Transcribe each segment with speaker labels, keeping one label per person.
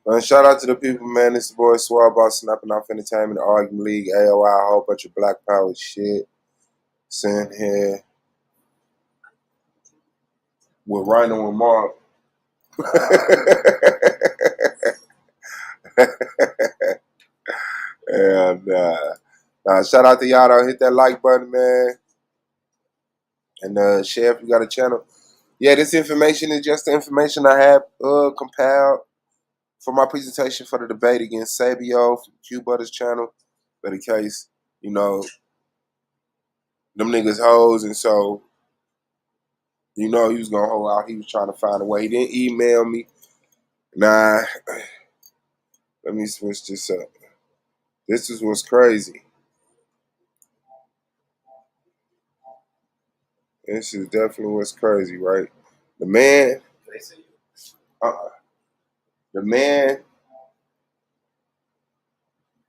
Speaker 1: Man, shout out to the people, man. It's the boy Swab about Snapping Off Entertainment, the Argument League, AOI, a whole bunch of Black Power shit. Sitting here with Rhino and Mark. and shout out to y'all. Though. Hit that like button, man. And share if you got a channel. Yeah, this information is just the information I have compiled for my presentation for the debate against Sabio from Q Butter's channel. But in case, them niggas hoes, and so, he was going to hold out. He was trying to find a way. He didn't email me. Nah, let me switch this up. This is what's crazy. This is definitely what's crazy, right? The man, the man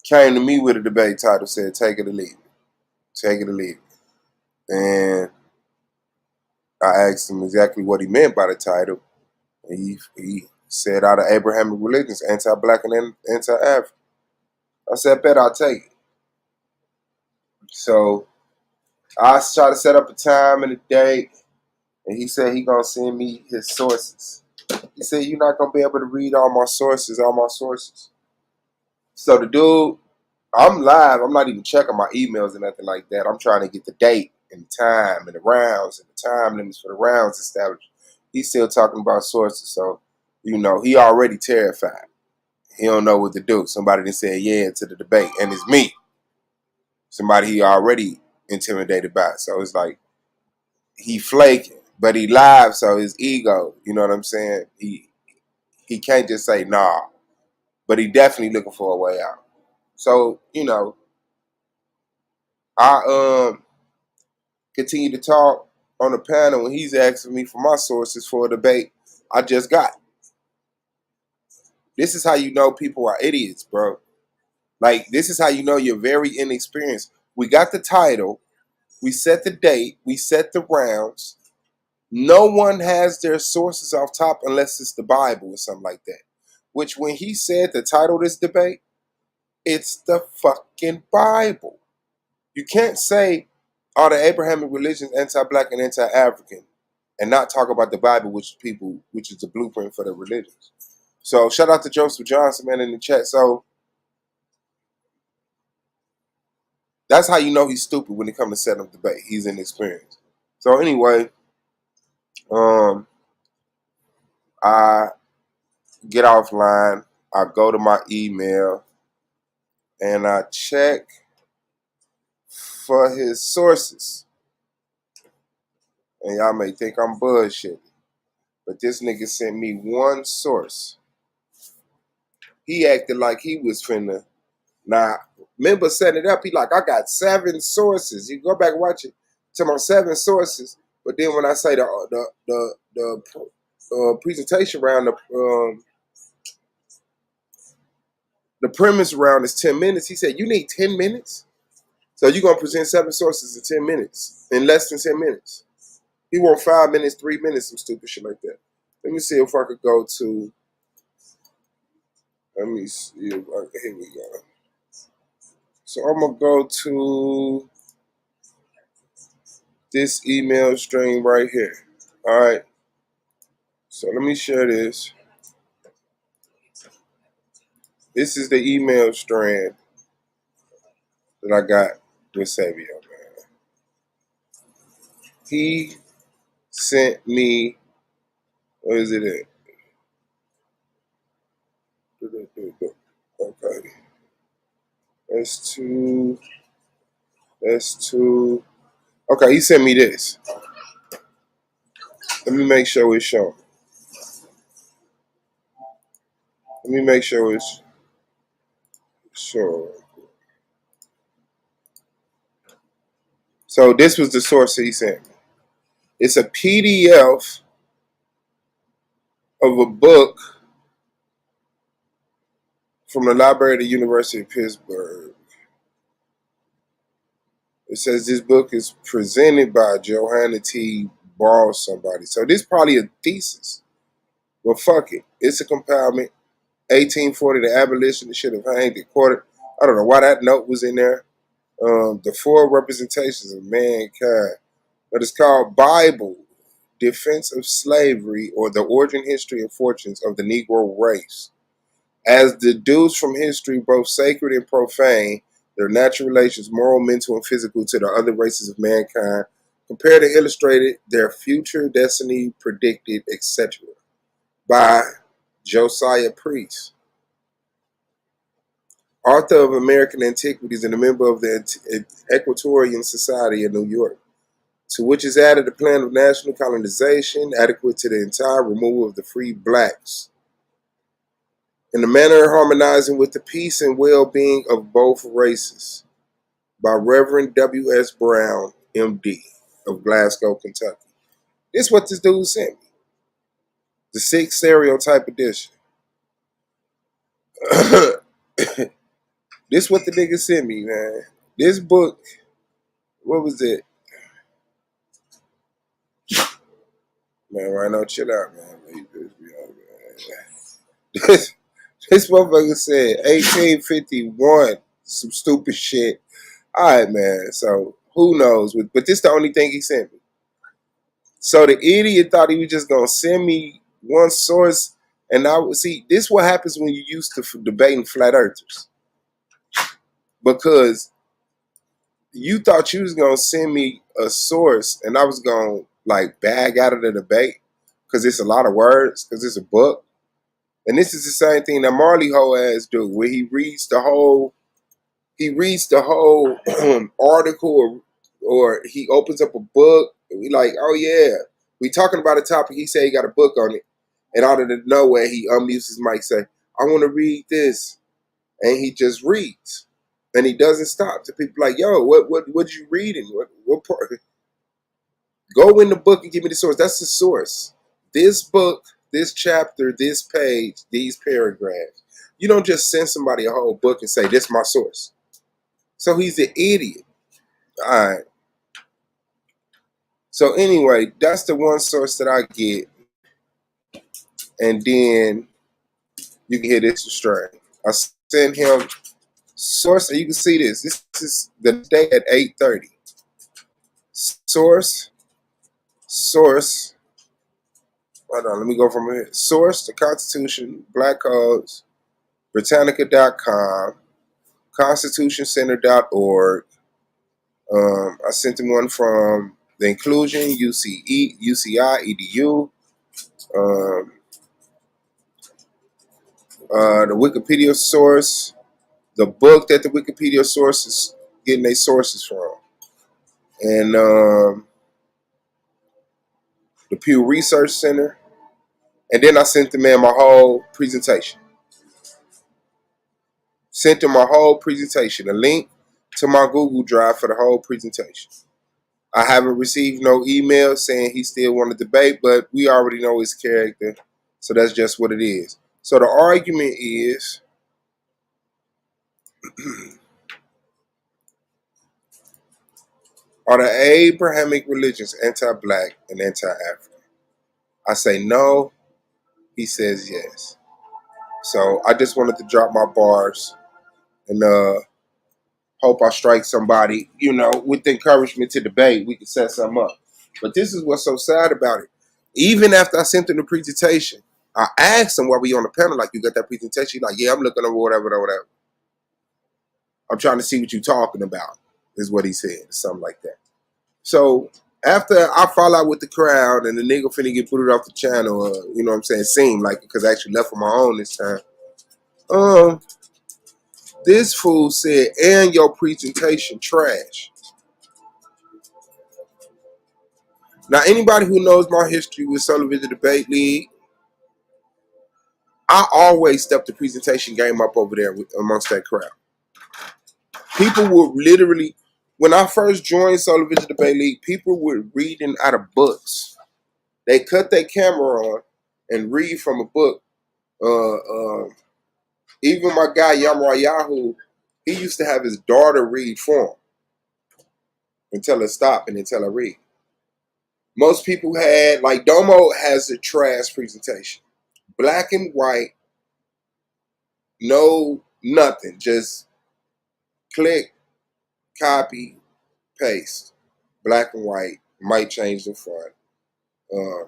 Speaker 1: came to me with a debate title, said, take it or leave it. Take it or leave it. And I asked him exactly what he meant by the title. And he said out of Abrahamic religions, anti-black and anti-African. I said, bet I'll take it. So I tried to set up a time and a date, and he said he gonna send me his sources. He said, you're not gonna be able to read all my sources. So the dude, I'm live. I'm not even checking my emails or nothing like that. I'm trying to get the date and the time and the rounds and the time limits for the rounds established. He's still talking about sources. So, he already terrified. He don't know what to do. Somebody that said yeah to the debate, and it's me. Somebody he already intimidated by. So it's like he flaking, but he live, so his ego, you know what I'm saying? He can't just say nah. But he definitely looking for a way out. So, I continue to talk on the panel when he's asking me for my sources for a debate I just got. This is how you know people are idiots, bro. Like, this is how you know you're very inexperienced. We got the title. We set the date. We set the rounds. No one has their sources off top unless it's the Bible or something like that. Which, when he said the title of this debate, it's the fucking Bible. You can't say, are the Abrahamic religions anti-black and anti-African and not talk about the Bible, which is the blueprint for the religions. So shout out to Joseph Johnson, man, in the chat. So that's how you know he's stupid when it comes to setting up debate. He's inexperienced. So anyway, I get offline. I go to my email and I check for his sources. And y'all may think I'm bullshitting, but this nigga sent me one source. He acted like he was finna. Now, remember setting it up, he like, I got 7 sources. You go back and watch it. To my 7 sources. But then when I say the presentation round, the premise round is 10 minutes. He said, you need 10 minutes? So you're going to present 7 sources in 10 minutes, in less than 10 minutes. He want 5 minutes, 3 minutes, some stupid shit like that. Let me see if I could go to, here we go. So I'm going to go to this email string right here. All right. So let me share this. This is the email strand that I got with Sabio, man. He sent me, where is it at? Okay. That's two. Okay, he sent me this. Let me make sure it's shown. Let me make sure it's shown. So this was the source he sent me. It's a PDF of a book from the library of the University of Pittsburgh. It says this book is presented by Johanna T. Ball somebody. So this is probably a thesis. Well, fuck it. It's a compilement. 1840, the abolitionists should have hanged and quartered. I don't know why that note was in there. The four representations of mankind. But it's called Bible, Defense of Slavery, or the Origin, History, and Fortunes of the Negro Race. As deduced from history, both sacred and profane, their natural relations, moral, mental, and physical, to the other races of mankind, compared and illustrated their future destiny predicted, etc. by Josiah Priest, author of American Antiquities and a member of the Equatorian Society of New York, to which is added a plan of national colonization adequate to the entire removal of the free blacks, in a manner harmonizing with the peace and well-being of both races, by Reverend W.S. Brown, M.D., of Glasgow, Kentucky. This is what this dude sent me. The Sixth Stereotype Edition. This what the nigga sent me, man. This book, what was it? Man, right now, chill out, man. This motherfucker said 1851, some stupid shit. All right, man. So who knows? But this the only thing he sent me. So the idiot thought he was just gonna send me one source, and I would see. This what happens when you used to debating flat earthers, because you thought you was gonna send me a source, and I was gonna like bag out of the debate because it's a lot of words, because it's a book. And this is the same thing that Marley Ho ass do, where he reads the whole article, or he opens up a book and we like, oh yeah, we talking about a topic, he say he got a book on it, and out of the nowhere he unmutes his mic, say, I want to read this, and he just reads, and he doesn't stop. To people like, yo, what you reading? What part? Go in the book and give me the source. That's the source. This book, this chapter, this page, these paragraphs. You don't just send somebody a whole book and say, this is my source. So he's an idiot. All right. So anyway, that's the one source that I get. And then you can hear this string. I send him source, and you can see this. This is the day at 8:30. Source. Hold on, let me go from here. Source, the Constitution, Black Codes, Britannica.com, ConstitutionCenter.org. I sent him one from the Inclusion, UCI, EDU, the Wikipedia source, the book that the Wikipedia source is getting their sources from, and the Pew Research Center. And then I sent the man my whole presentation. Sent him my whole presentation, a link to my Google Drive for the whole presentation. I haven't received no email saying he still want to debate, but we already know his character, so that's just what it is. So the argument is, are the Abrahamic religions anti-black and anti-African? I say no. He says yes. So I just wanted to drop my bars and hope I strike somebody, with the encouragement to debate. We can set something up. But this is what's so sad about it. Even after I sent him the presentation, I asked him while we on the panel, like, you got that presentation? He's like, yeah, I'm looking over whatever. I'm trying to see what you're talking about, is what he said, something like that. So after I fall out with the crowd and the nigga finna get put it off the channel, you know what I'm saying? It seemed like it, because I actually left on my own this time. This fool said, and your presentation trash. Now, anybody who knows my history with Solar Vision Debate League, I always step the presentation game up over there amongst that crowd. People were literally, when I first joined Solar Vision Debate League, people were reading out of books. They cut their camera on and read from a book. Even my guy Yamra Yahoo, he used to have his daughter read for him and tell her stop and then tell her read. Most people had, like Domo has a trash presentation. Black and white, No nothing. Just click, copy, paste. Black and white. Might change the font. Um,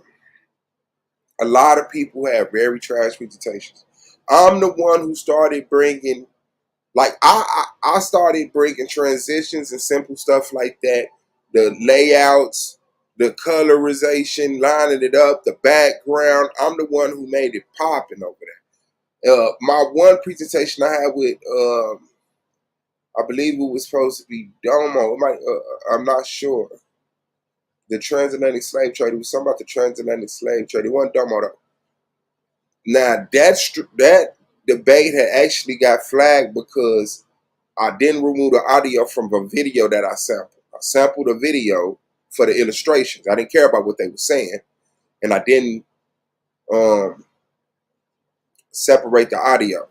Speaker 1: a lot of people have very trash presentations. I'm the one who started bringing, like, I started bringing transitions and simple stuff like that. The layouts, the colorization, lining it up, the background. I'm the one who made it popping over there. My one presentation I had with, I believe it was supposed to be Domo. It might, I'm not sure. The transatlantic slave trade. It was something about the transatlantic slave trade. It wasn't Domo though. Now that debate had actually got flagged because I didn't remove the audio from a video that I sampled. I sampled a video for the illustrations. I didn't care about what they were saying, and I didn't um, separate the audio.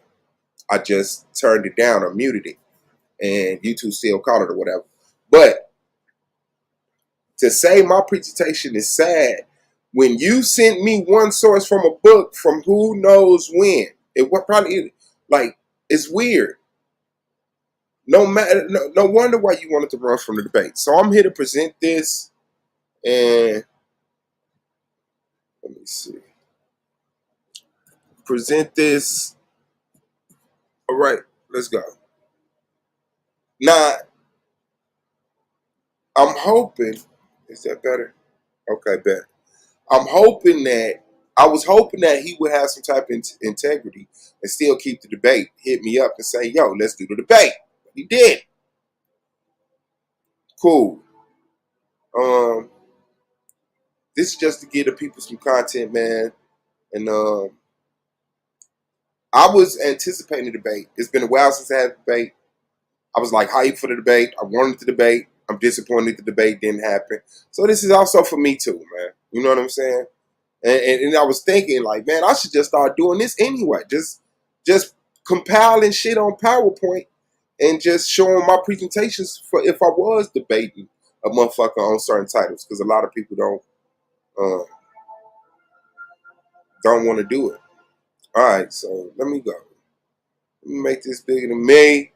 Speaker 1: I just turned it down or muted it, and YouTube still called it or whatever. But to say my presentation is sad when you sent me one source from a book from who knows when, it what probably like it's weird. No matter, no wonder why you wanted to run from the debate. So I'm here to present this, and let me see, present this. All right, let's go. Now I'm hoping. Is that better? Okay, better. I'm hoping that I was hoping that he would have some type of integrity and still keep the debate. Hit me up and say, "Yo, let's do the debate." He did. Cool. Um, this is just to give the people some content, man. And I was anticipating the debate. It's been a while since I had a debate. I was like hyped for the debate. I wanted the debate. I'm disappointed the debate didn't happen. So this is also for me too, man. You know what I'm saying? And I was thinking like, man, I should just start doing this anyway. Just compiling shit on PowerPoint and just showing my presentations for if I was debating a motherfucker on certain titles, because a lot of people don't want to do it. All right, so let me go. Let me make this bigger than me.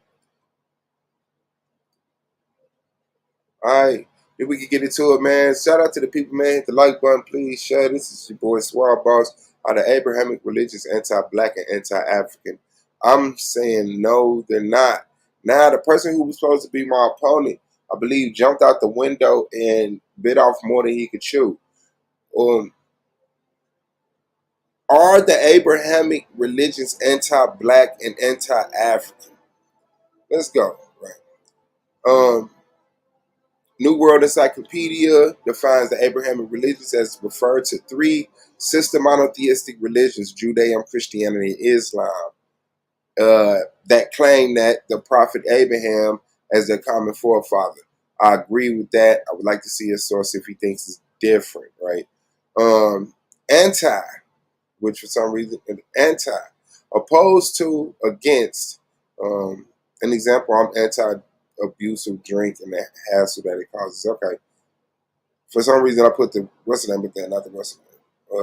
Speaker 1: All right, if we can get into it, man. Shout out to the people, man. Hit the like button, please. Share. This is your boy Swab Boss out of Abrahamic religions, anti-black and anti-African. I'm saying no, they're not. Now, the person who was supposed to be my opponent, I believe, jumped out the window and bit off more than he could chew. Um, are the Abrahamic religions anti-black and anti-African? Let's go. Right. New World Encyclopedia defines the Abrahamic religions as referred to three system monotheistic religions: Judaism, Christianity, and Islam, that claim that the prophet Abraham as their common forefather. I agree with that. I would like to see a source if he thinks it's different, right? Anti, which for some reason, anti, opposed to, against. An example, I'm anti-abusive drink and the hassle that it causes. Okay. For some reason, I put the, what's the name of that? Not the what's the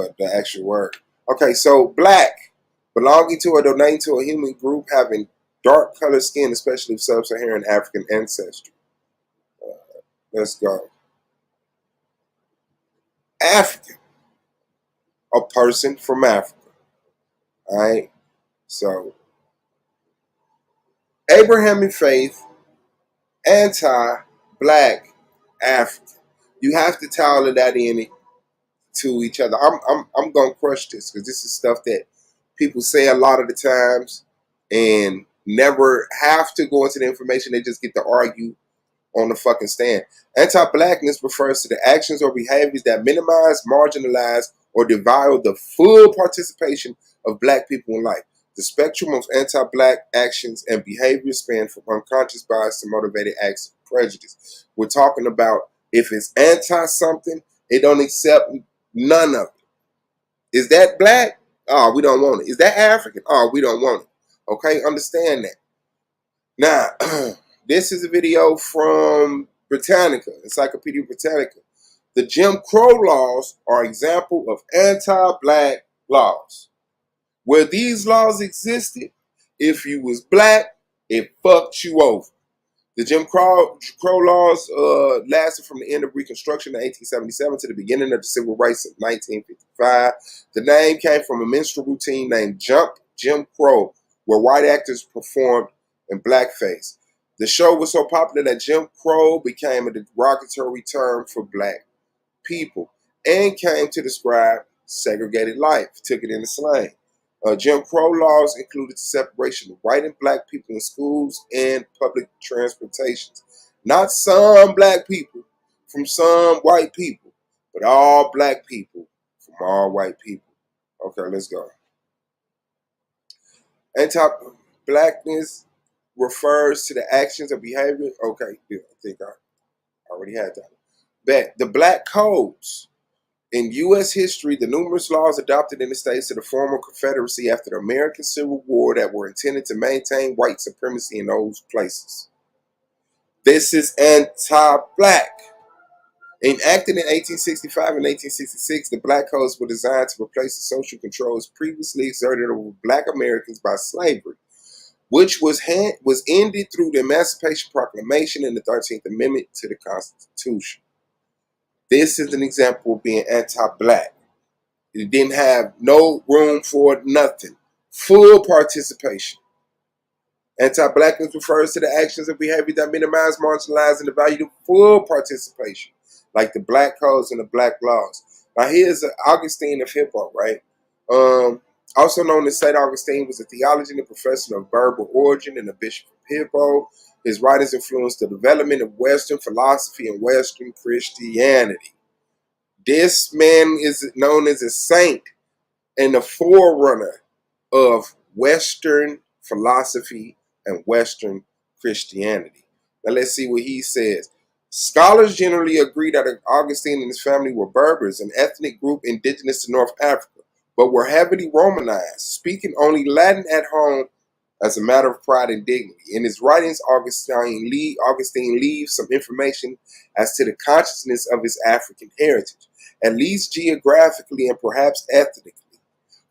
Speaker 1: name, the actual word. Okay, so black, belonging to or donating to a human group having dark colored skin, especially of sub-Saharan African ancestry. Let's go. African, a person from Africa. All right. So Abrahamic faith, anti-black, African. You have to tie all of that in to each other. I'm gonna crush this because this is stuff that people say a lot of the times and never have to go into the information. They just get to argue on the fucking stand. Anti-blackness refers to the actions or behaviors that minimize, marginalize, or devalue the full participation of black people in life. The spectrum of anti-black actions and behaviors span from unconscious bias to motivated acts of prejudice. We're talking about if it's anti-something, it don't accept none of it. Is that black? Oh, we don't want it. Is that African? Oh, we don't want it. Okay, understand that. Now, this is a video from Britannica, Encyclopedia Britannica. The Jim Crow laws are an example of anti-black laws. Where these laws existed, If you was black, it fucked you over. The Jim Crow laws lasted from the end of Reconstruction in 1877 to the beginning of the Civil Rights in 1955. The name came from a minstrel routine named Jim Crow, where white actors performed in blackface. The show was so popular that Jim Crow became a derogatory term for black people and came to describe segregated life, took it into slang. Jim Crow laws included the separation of white and black people in schools and public transportation. Not some black people from some white people, but all black people from all white people. Okay, let's go. Anti-blackness refers to the actions or behavior. Okay, yeah, I think I already had that. But the black codes. In U.S. history, the numerous laws adopted in the states of the former Confederacy after the American Civil War that were intended to maintain white supremacy in those places. This is anti-black. Enacted in 1865 and 1866, the black codes were designed to replace the social controls previously exerted over black Americans by slavery, which was ended through the Emancipation Proclamation and the 13th Amendment to the Constitution. This is an example of being anti-black. It didn't have no room for nothing. Full participation. Anti-blackness refers to the actions and behavior that minimize, marginalize, and devalue full participation, like the black codes and the black laws. Now here's Augustine of hip-hop, right? Also known as St. Augustine, was a theologian and professor of verbal origin and a bishop of Hippo. His writings influenced the development of Western philosophy and Western Christianity. This man is known as a saint and the forerunner of Western philosophy and Western Christianity. Now let's see what he says. Scholars generally agree that Augustine and his family were Berbers, an ethnic group indigenous to North Africa, but were heavily Romanized, speaking only Latin at home as a matter of pride and dignity. In his writings, Augustine leaves some information as to the consciousness of his African heritage, at least geographically and perhaps ethnically.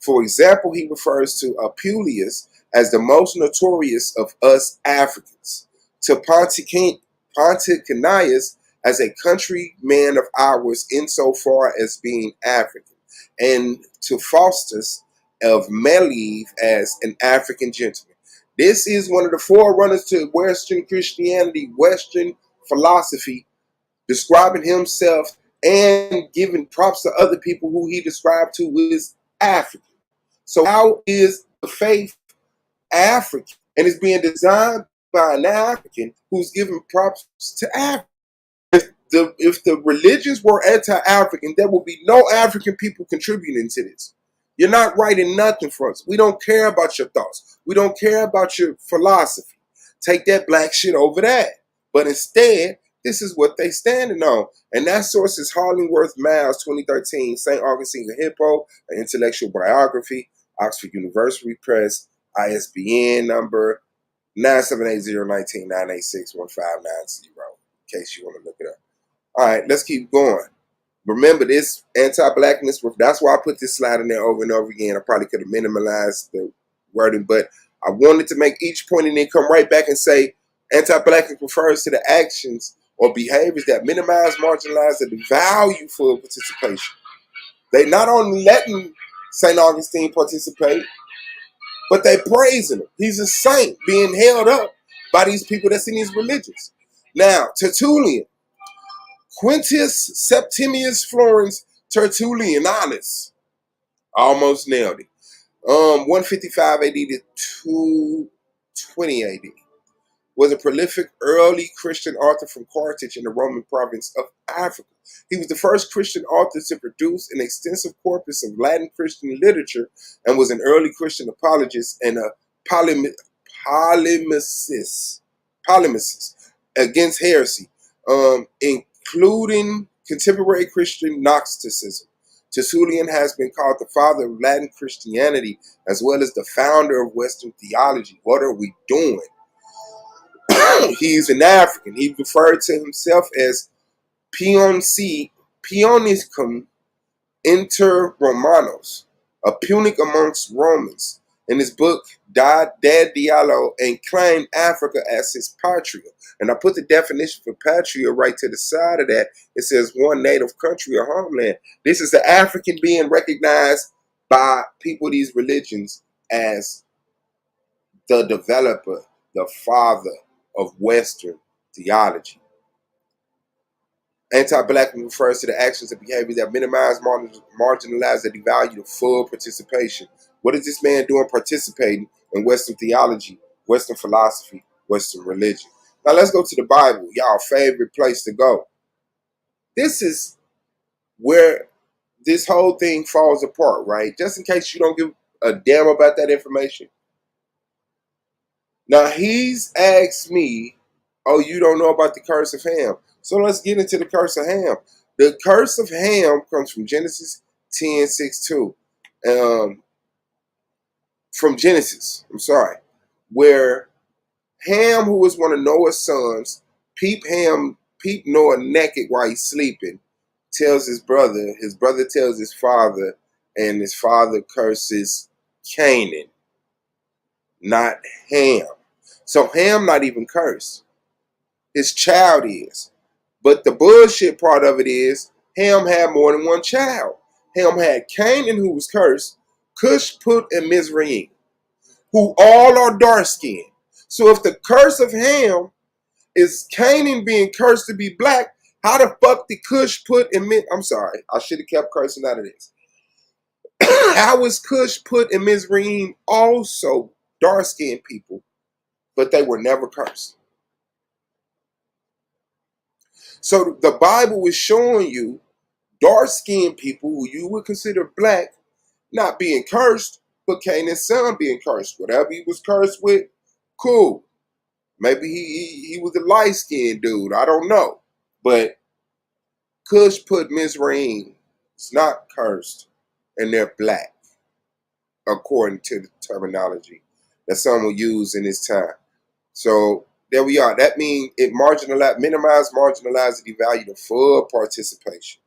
Speaker 1: For example, he refers to Apuleius as the most notorious of us Africans, to Ponticanius as a countryman of ours insofar as being African, and to Faustus of Melieve as an African gentleman. This is one of the forerunners to Western Christianity, Western philosophy, describing himself and giving props to other people who he described to as African. So how is the faith African? And it's being designed by an African who's giving props to Africa. If the religions were anti-African, there will be no African people contributing to this. You're not writing nothing for us. We don't care about your thoughts. We don't care about your philosophy. Take that black shit over that. But instead, this is what they standing on. And that source is Hollingworth Miles, 2013, St. Augustine of Hippo, an intellectual biography, Oxford University Press, ISBN number 978-019-986-1590, in case you want to look it up. All right, let's keep going. Remember this anti-blackness, that's why I put this slide in there over and over again. I probably could have minimalized the wording, but I wanted to make each point and then come right back and say anti-blackness refers to the actions or behaviors that minimize, marginalize, and devalue full participation. They not only letting St. Augustine participate, but they praising him. He's a saint being held up by these people that's in these religions. Now, Tertullian, Quintus Septimius Florence Tertullianus, almost nailed it. 155 AD to 220 AD. Was a prolific early Christian author from Carthage in the Roman province of Africa. He was the first Christian author to produce an extensive corpus of Latin Christian literature and was an early Christian apologist and a polemicist against heresy, including contemporary Christian Gnosticism. Tertullian has been called the father of Latin Christianity as well as the founder of Western theology. What are we doing? He's an African. He referred to himself as Pionicum inter Romanos, a Punic amongst Romans. in his book, Dad Diallo, and claimed Africa as his patria. And I put the definition for patria right to the side of that. It says one native country or homeland. This is the African being recognized by people of these religions as the developer, the father of Western theology. Anti-black refers to the actions and behaviors that minimize, marginalize, and devalue the full participation. What is this man doing participating in Western theology, Western philosophy, Western religion? Now let's go to the Bible, y'all favorite place to go. This is where this whole thing falls apart, right? Just in case you don't give a damn about that information. Now he's asked me, oh, you don't know about the curse of Ham. So let's get into the curse of Ham. The curse of Ham comes from Genesis 10:6-2. From Genesis, where Ham, who was one of Noah's sons, peep Noah naked while he's sleeping, tells his brother tells his father, and his father curses Canaan, not Ham. So Ham not even cursed. His child is. But the bullshit part of it is Ham had more than one child. Ham had Canaan, who was cursed, Cush, Put, and Mizraim, who all are dark skinned. So if the curse of Ham is Canaan being cursed to be black, how the fuck did Cush, Put, and I'm sorry, I should have kept cursing out of this. How is Cush, Put, and Mizraim also dark skinned people, but they were never cursed? So the Bible is showing you dark-skinned people who you would consider black not being cursed, but Canaan's son being cursed. Whatever he was cursed with, cool. Maybe he was a light-skinned dude. I don't know. But Cush, Put, Mizraim is not cursed, and they're black, according to the terminology that some will use in this time. So there we are. That means it minimize, marginalize, and devalue the full participation.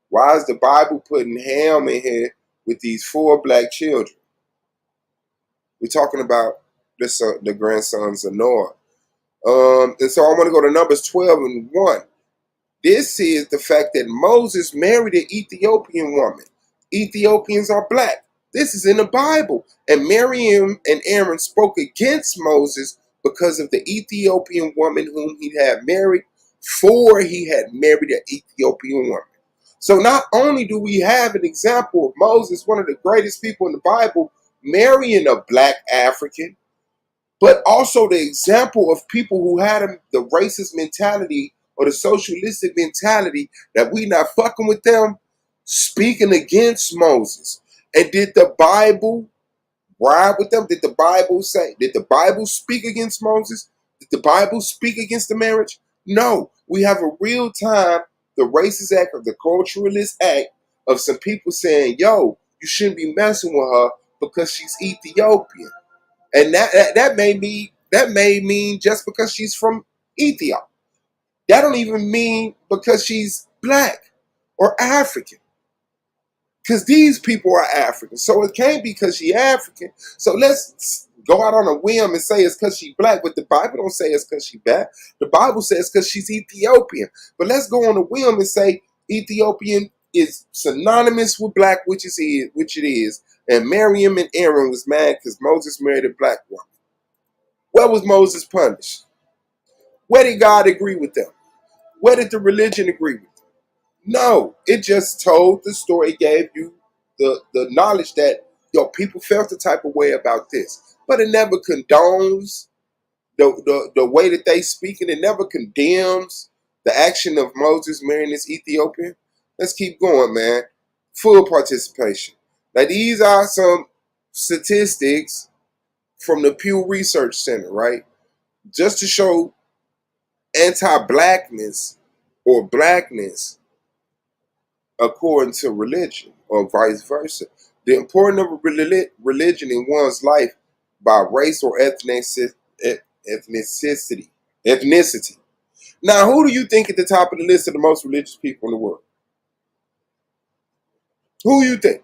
Speaker 1: Why is the Bible putting Ham in here with these 4 black children? We're talking about the grandsons of Noah. And so I want to go to Numbers 12:1. This is the fact that Moses married an Ethiopian woman. Ethiopians are black. This is in the Bible. And Miriam and Aaron spoke against Moses because of the Ethiopian woman whom he had married, for he had married an Ethiopian woman. So not only do we have an example of Moses, one of the greatest people in the Bible, marrying a black African, but also the example of people who had the racist mentality or the socialistic mentality that we not fucking with them, speaking against Moses. And did the Bible ride with them? Did the Bible speak against Moses? Did the Bible speak against the marriage? No. We have a real time, the racist act of the culturalist act of some people saying, yo, you shouldn't be messing with her because she's Ethiopian. And that may mean just because she's from Ethiopia. That don't even mean because she's black or African. Because these people are African. So it can't be because she's African. So let's go out on a whim and say it's because she's black. But the Bible don't say it's because she's black. The Bible says because she's Ethiopian. But let's go on a whim and say Ethiopian is synonymous with black, which it is. And Miriam and Aaron was mad because Moses married a black woman. Where was Moses punished? Where did God agree with them? Where did the religion agree with them? No, it just told the story, it gave you the knowledge that, people felt the type of way about this. But it never condones the way that they speak, and it never condemns the action of Moses marrying this Ethiopian. Let's keep going, man. Full participation. Now, these are some statistics from the Pew Research Center, right? Just to show anti-blackness or blackness according to religion or vice versa. The importance of religion in one's life by race or ethnicity. Ethnicity. Now, who do you think at the top of the list of the most religious people in the world? Who you think?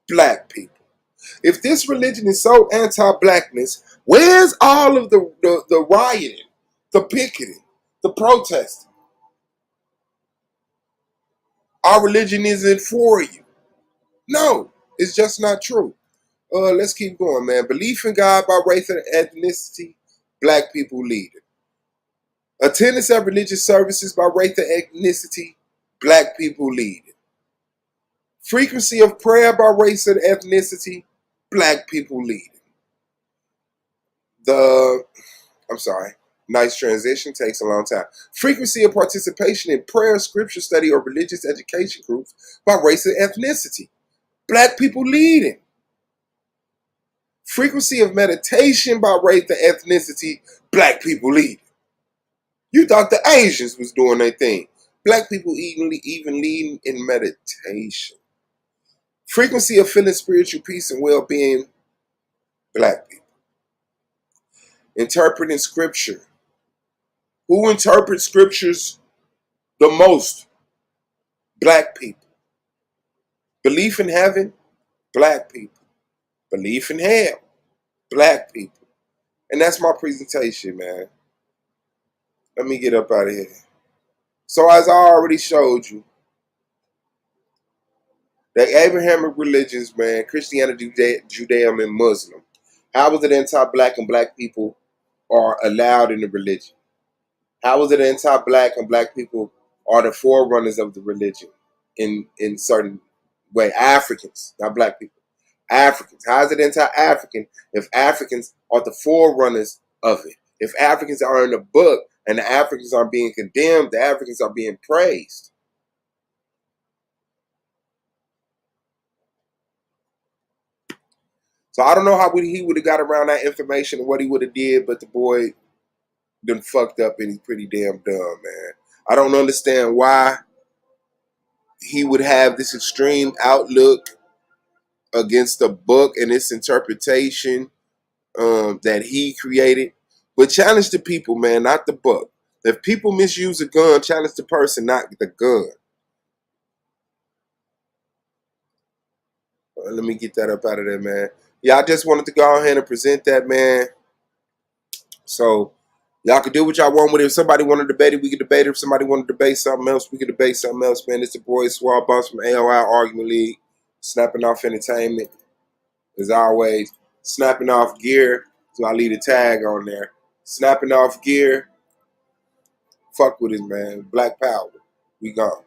Speaker 1: Black people. If this religion is so anti-blackness, where's all of the rioting, the picketing, the protesting? Our religion isn't for you. No, it's just not true. Let's keep going, man. Belief in God by race and ethnicity, black people lead it. Attendance at religious services by race and ethnicity, black people lead it. Frequency of prayer by race and ethnicity, black people lead it. Nice transition, takes a long time. Frequency of participation in prayer, scripture study, or religious education groups by race and ethnicity, black people leading. Frequency of meditation by race and ethnicity, black people leading. You thought the Asians was doing their thing. Black people even leading in meditation. Frequency of feeling spiritual peace and well-being, black people. Interpreting scripture. Who interprets scriptures the most? Black people. Belief in heaven, black people. Belief in hell, black people. And that's my presentation, man. Let me get up out of here. So as I already showed you, the Abrahamic religions, man, Christianity, Judaism, and Muslim, how was it anti-black and black people are allowed in the religion? How is it anti-black and black people are the forerunners of the religion in certain way? Africans, not black people. Africans. How is it anti-African if Africans are the forerunners of it? If Africans are in the book and the Africans are being condemned, the Africans are being praised. So I don't know how he would have got around that information and what he would have did, but the boy done fucked up and he's pretty damn dumb, man. I don't understand why he would have this extreme outlook against the book and its interpretation that he created. But challenge the people, man, not the book. If people misuse a gun, challenge the person, not the gun. Let me get that up out of there, man. Yeah, I just wanted to go ahead and present that, man. So y'all can do what y'all want with it. If somebody want to debate it, we can debate it. If somebody want to debate something else, we can debate something else, man. It's the boy Swall Bumps from AOI Argument League. Snapping off entertainment. As always, snapping off gear. So I leave a tag on there. Snapping off gear. Fuck with it, man. Black power. We gone.